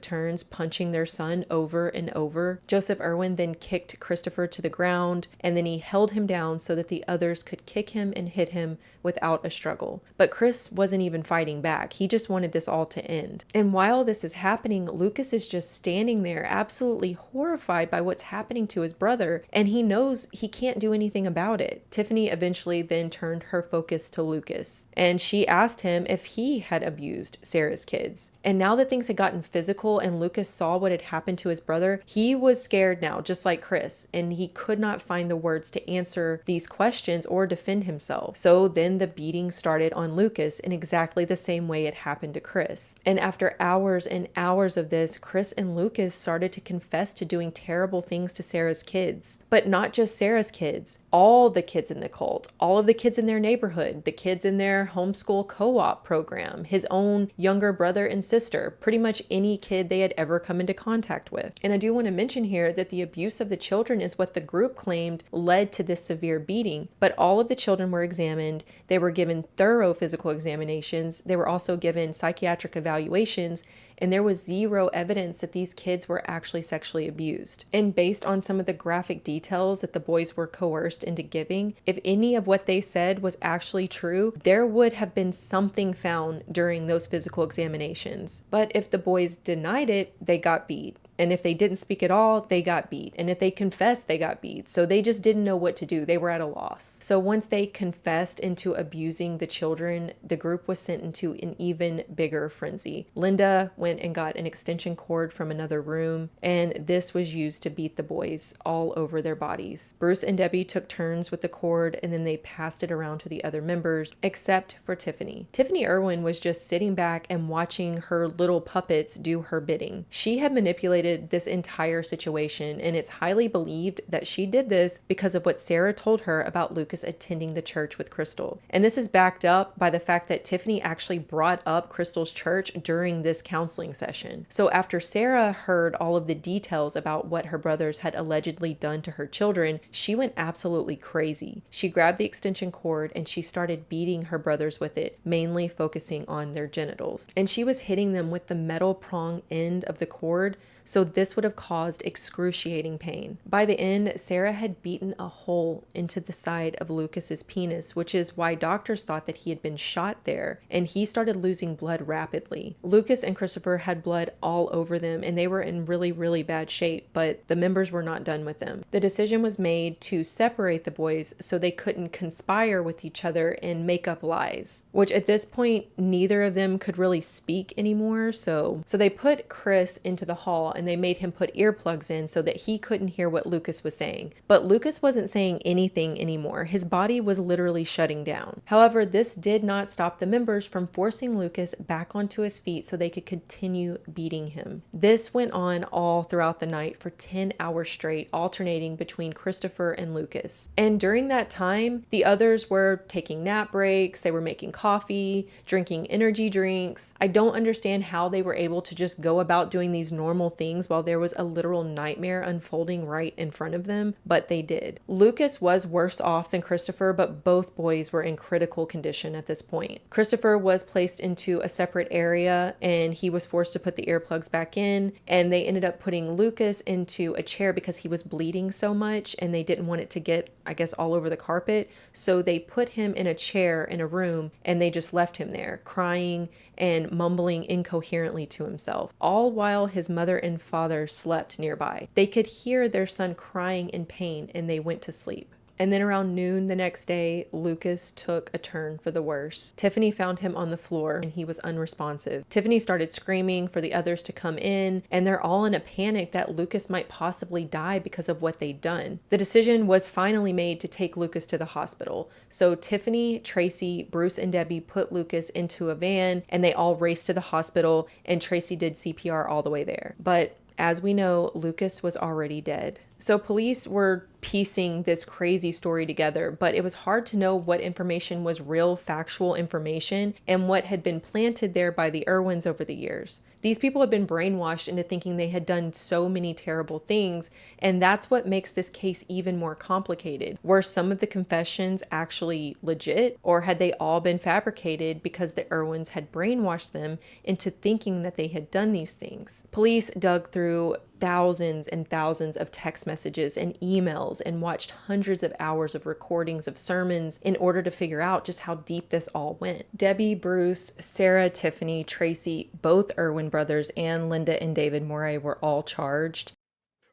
turns punching their son over and over. Joseph Irwin then kicked Christopher to the ground, and then he held him down so that the others could kick him and hit him without a struggle. But Chris wasn't even fighting back. He just wanted this all to end. And while this is happening, Lucas is just standing there absolutely horrified by what's happening to his brother, and he knows he can't do anything about it. Tiffanie eventually then turned her focus to Lucas, and she asked him if he had abused Sarah's kids. And now that things had gotten physical and Lucas saw what had happened to his brother, he was scared now, just like Chris, and he could not find the words to answer these questions or defend himself. So then the beating started on Lucas in exactly the same way it happened to Chris. And after hours and hours of this, Chris and Lucas started to confess to doing terrible things to Sarah's kids. But not just Sarah's kids, all the kids in the cult, all of the kids in their neighborhood, the kids in their homeschool co-op program, his own younger brother and sister, pretty much any kid they had ever come into contact with. And I do want to mention here that the abuse of the children is what the group claimed led to this severe beating. But all of the children were examined. They were given thorough physical examinations. They were also given psychiatric evaluations, and there was zero evidence that these kids were actually sexually abused. And based on some of the graphic details that the boys were coerced into giving, if any of what they said was actually true, there would have been something found during those physical examinations. But if the boys denied it, they got beat. And if they didn't speak at all, they got beat. And if they confessed, they got beat. So they just didn't know what to do. They were at a loss. So once they confessed into abusing the children, the group was sent into an even bigger frenzy. Linda went and got an extension cord from another room, and this was used to beat the boys all over their bodies. Bruce and Debbie took turns with the cord, and then they passed it around to the other members, except for Tiffanie. Tiffanie Irwin was just sitting back and watching her little puppets do her bidding. She had manipulated this entire situation, and it's highly believed that she did this because of what Sarah told her about Lucas attending the church with Crystal. And this is backed up by the fact that Tiffanie actually brought up Crystal's church during this counseling session. So after Sarah heard all of the details about what her brothers had allegedly done to her children, she went absolutely crazy. She grabbed the extension cord and she started beating her brothers with it, mainly focusing on their genitals. And she was hitting them with the metal prong end of the cord, so this would have caused excruciating pain. By the end, Sarah had beaten a hole into the side of Lucas's penis, which is why doctors thought that he had been shot there, and he started losing blood rapidly. Lucas and Christopher had blood all over them, and they were in really, really bad shape, but the members were not done with them. The decision was made to separate the boys so they couldn't conspire with each other and make up lies, which at this point, neither of them could really speak anymore, so they put Chris into the hall and they made him put earplugs in so that he couldn't hear what Lucas was saying. But Lucas wasn't saying anything anymore. His body was literally shutting down. However, this did not stop the members from forcing Lucas back onto his feet so they could continue beating him. This went on all throughout the night for 10 hours straight, alternating between Christopher and Lucas. And during that time, the others were taking nap breaks, they were making coffee, drinking energy drinks. I don't understand how they were able to just go about doing these normal things while there was a literal nightmare unfolding right in front of them, but they did. Lucas was worse off than Christopher, but both boys were in critical condition at this point. Christopher was placed into a separate area and he was forced to put the earplugs back in, and they ended up putting Lucas into a chair because he was bleeding so much and they didn't want it to get, I guess, all over the carpet. So they put him in a chair in a room and they just left him there crying and mumbling incoherently to himself, all while his mother and father slept nearby. They could hear their son crying in pain and they went to sleep. And then around noon the next day, Lucas took a turn for the worse. Tiffanie found him on the floor and he was unresponsive. Tiffanie started screaming for the others to come in, and they're all in a panic that Lucas might possibly die because of what they'd done. The decision was finally made to take Lucas to the hospital. So Tiffanie, Tracy, Bruce, and Debbie put Lucas into a van and they all raced to the hospital, and Tracy did CPR all the way there. But as we know, Lucas was already dead. So police were piecing this crazy story together, but it was hard to know what information was real factual information and what had been planted there by the Irwins over the years. These people had been brainwashed into thinking they had done so many terrible things, and that's what makes this case even more complicated. Were some of the confessions actually legit, or had they all been fabricated because the Irwins had brainwashed them into thinking that they had done these things? Police dug through thousands and thousands of text messages and emails and watched hundreds of hours of recordings of sermons in order to figure out just how deep this all went. Debbie, Bruce, Sarah, Tiffanie, Tracy, both Irwin brothers, and Linda and David Morey were all charged.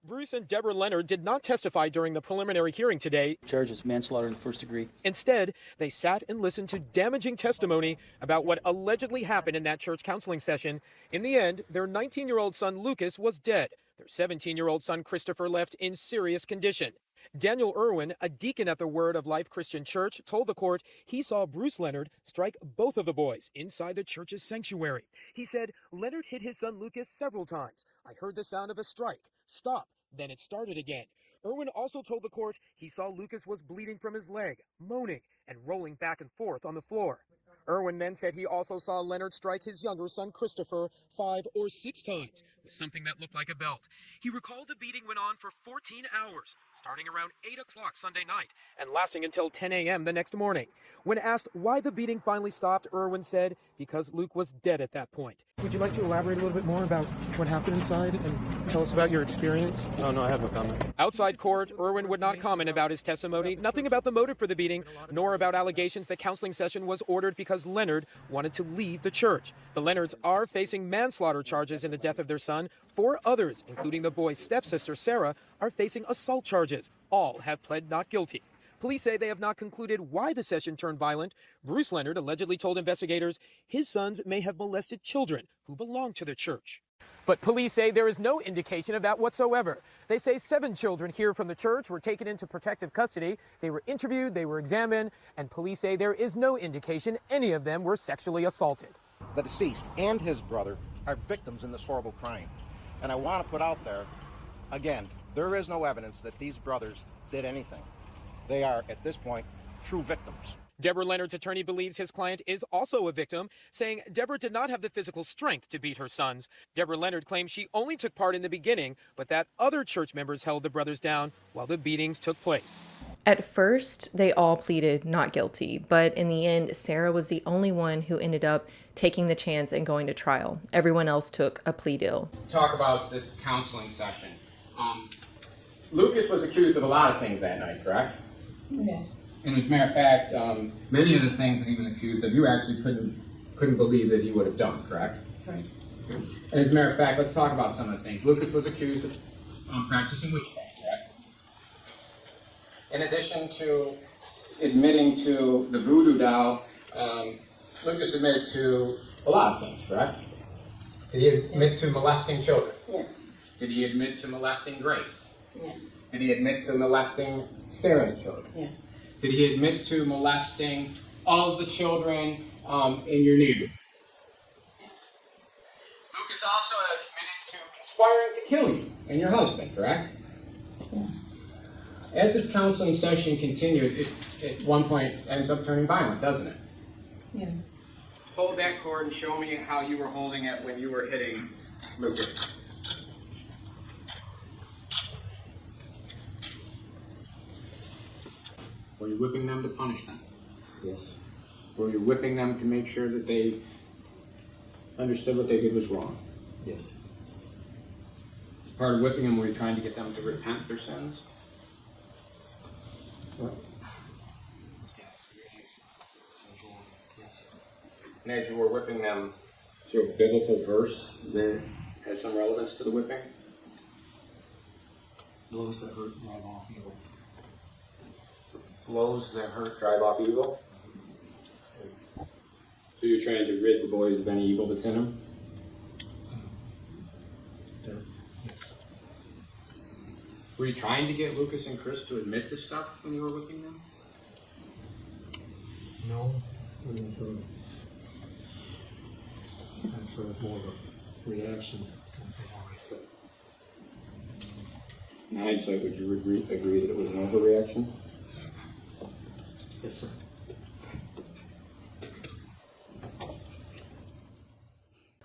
Bruce and Deborah Leonard did not testify during the preliminary hearing today. Charges manslaughter in the first degree. Instead, they sat and listened to damaging testimony about what allegedly happened in that church counseling session. In the end, their 19-year-old son Lucas was dead. Their 17-year-old son Christopher left in serious condition. Daniel Irwin, a deacon at the Word of Life Christian Church, told the court he saw Bruce Leonard strike both of the boys inside the church's sanctuary. He said Leonard hit his son Lucas several times. I heard the sound of a strike. Stop. Then it started again. Irwin also told the court he saw Lucas was bleeding from his leg, moaning, and rolling back and forth on the floor. Irwin then said he also saw Leonard strike his younger son Christopher 5 or 6 times with something that looked like a belt. He recalled the beating went on for 14 hours, starting around 8 o'clock Sunday night and lasting until 10 a.m. the next morning. When asked why the beating finally stopped, Irwin said because Luke was dead at that point. Would you like to elaborate a little bit more about what happened inside and tell us about your experience? Oh, no, I have no comment. Outside court, Irwin would not comment about his testimony, nothing about the motive for the beating, nor about allegations the counseling session was ordered because Leonard wanted to leave the church. The Leonards are facing manslaughter charges in the death of their son. 4 others, including the boy's stepsister, Sarah, are facing assault charges. All have pled not guilty. Police say they have not concluded why the session turned violent. Bruce Leonard allegedly told investigators his sons may have molested children who belong to the church. But police say there is no indication of that whatsoever. They say 7 children here from the church were taken into protective custody. They were interviewed, they were examined, and police say there is no indication any of them were sexually assaulted. The deceased and his brother are victims in this horrible crime. And I want to put out there, again, there is no evidence that these brothers did anything. They are, at this point, true victims. Deborah Leonard's attorney believes his client is also a victim, saying Deborah did not have the physical strength to beat her sons. Deborah Leonard claims she only took part in the beginning, but that other church members held the brothers down while the beatings took place. At first, they all pleaded not guilty, but in the end, Sarah was the only one who ended up taking the chance and going to trial. Everyone else took a plea deal. Talk about the counseling session. Lucas was accused of a lot of things that night, correct? Yes. And as a matter of fact, many of the things that he was accused of, you actually couldn't believe that he would have done, correct? Right. And as a matter of fact, let's talk about some of the things. Lucas was accused of practicing witchcraft, correct? In addition to admitting to the voodoo doll, Lucas admitted to a lot of things, correct? Did he admit to molesting children? Yes. Did he admit to molesting Grace? Yes. Did he admit to molesting Sarah's children? Yes. Did he admit to molesting all of the children in your neighborhood? Yes. Lucas also admitted to conspiring to kill you and your husband, correct? Yes. As this counseling session continued, it at one point ends up turning violent, doesn't it? Yes. Hold that cord and show me how you were holding it when you were hitting Lucas. Were you whipping them to punish them? Yes. Were you whipping them to make sure that they understood what they did was wrong? Yes. As part of whipping them, were you trying to get them to repent their sins? What? Yes. And as you were whipping them, is there a biblical verse that has some relevance to the whipping? Blows that hurt, drive off evil. Blows that hurt, drive off evil? Yes. So you're trying to rid the boys of any evil that's in them? Yes. Were you trying to get Lucas and Chris to admit to stuff when you were whipping them? No, I mean, I'm sure it's more of a reaction. In hindsight, would you agree that it was an overreaction? Yes, sir.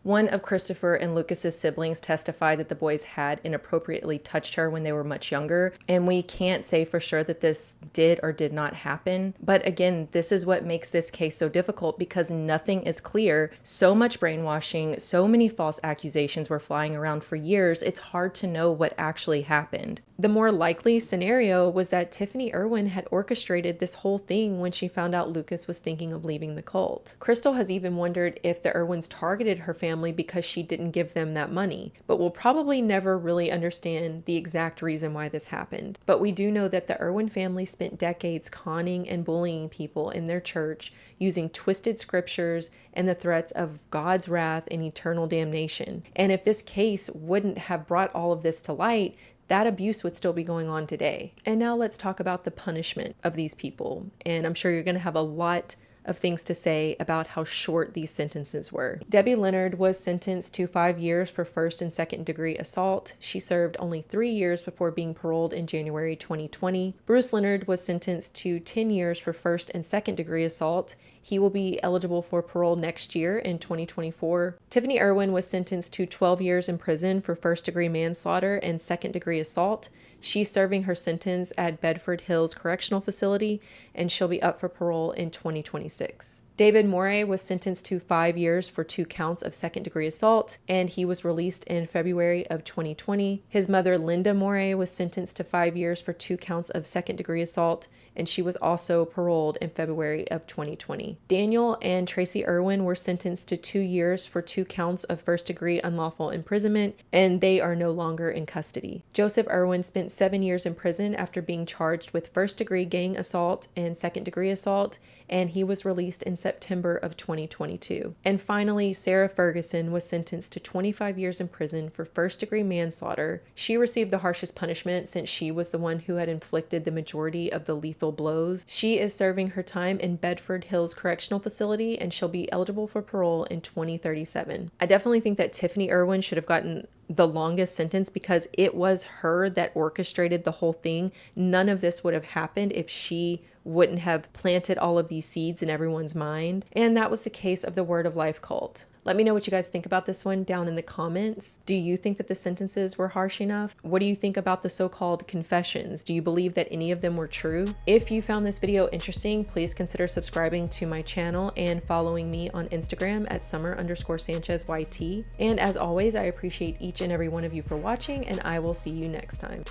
One of Christopher and Lucas's siblings testified that the boys had inappropriately touched her when they were much younger, and we can't say for sure that this did or did not happen. But again, this is what makes this case so difficult because nothing is clear. So much brainwashing, so many false accusations were flying around for years, it's hard to know what actually happened. The more likely scenario was that Tiffanie Irwin had orchestrated this whole thing when she found out Lucas was thinking of leaving the cult. Crystal has even wondered if the Irwins targeted her family because she didn't give them that money, but we'll probably never really understand the exact reason why this happened. But we do know that the Irwin family spent decades conning and bullying people in their church using twisted scriptures and the threats of God's wrath and eternal damnation. And if this case wouldn't have brought all of this to light, that abuse would still be going on today. And now let's talk about the punishment of these people. And I'm sure you're going to have a lot of things to say about how short these sentences were. Debbie Leonard was sentenced to 5 years for first and second degree assault. She served only 3 years before being paroled in January 2020. Bruce Leonard was sentenced to 10 years for first and second degree assault. He will be eligible for parole next year in 2024. Tiffanie Irwin was sentenced to 12 years in prison for first-degree manslaughter and second-degree assault. She's serving her sentence at Bedford Hills Correctional Facility, and she'll be up for parole in 2026. 2026. David Morey was sentenced to 5 years for 2 counts of second-degree assault, and he was released in February of 2020. His mother, Linda Morey, was sentenced to 5 years for 2 counts of second-degree assault, and she was also paroled in February of 2020. Daniel and Tracy Irwin were sentenced to 2 years for 2 counts of first-degree unlawful imprisonment, and they are no longer in custody. Joseph Irwin spent 7 years in prison after being charged with first-degree gang assault and second-degree assault, and he was released in September of 2022. And finally, Sarah Ferguson was sentenced to 25 years in prison for first-degree manslaughter. She received the harshest punishment since she was the one who had inflicted the majority of the lethal blows. She is serving her time in Bedford Hills Correctional Facility, and she'll be eligible for parole in 2037. I definitely think that Tiffanie Irwin should have gotten the longest sentence because it was her that orchestrated the whole thing. None of this would have happened if she wouldn't have planted all of these seeds in everyone's mind. And that was the case of the Word of Life cult. Let me know what you guys think about this one down in the comments. Do you think that the sentences were harsh enough? What do you think about the so-called confessions? Do you believe that any of them were true? If you found this video interesting, please consider subscribing to my channel and following me on Instagram at Sommer_SanchezYT. And as always, I appreciate each and every one of you for watching, and I will see you next time.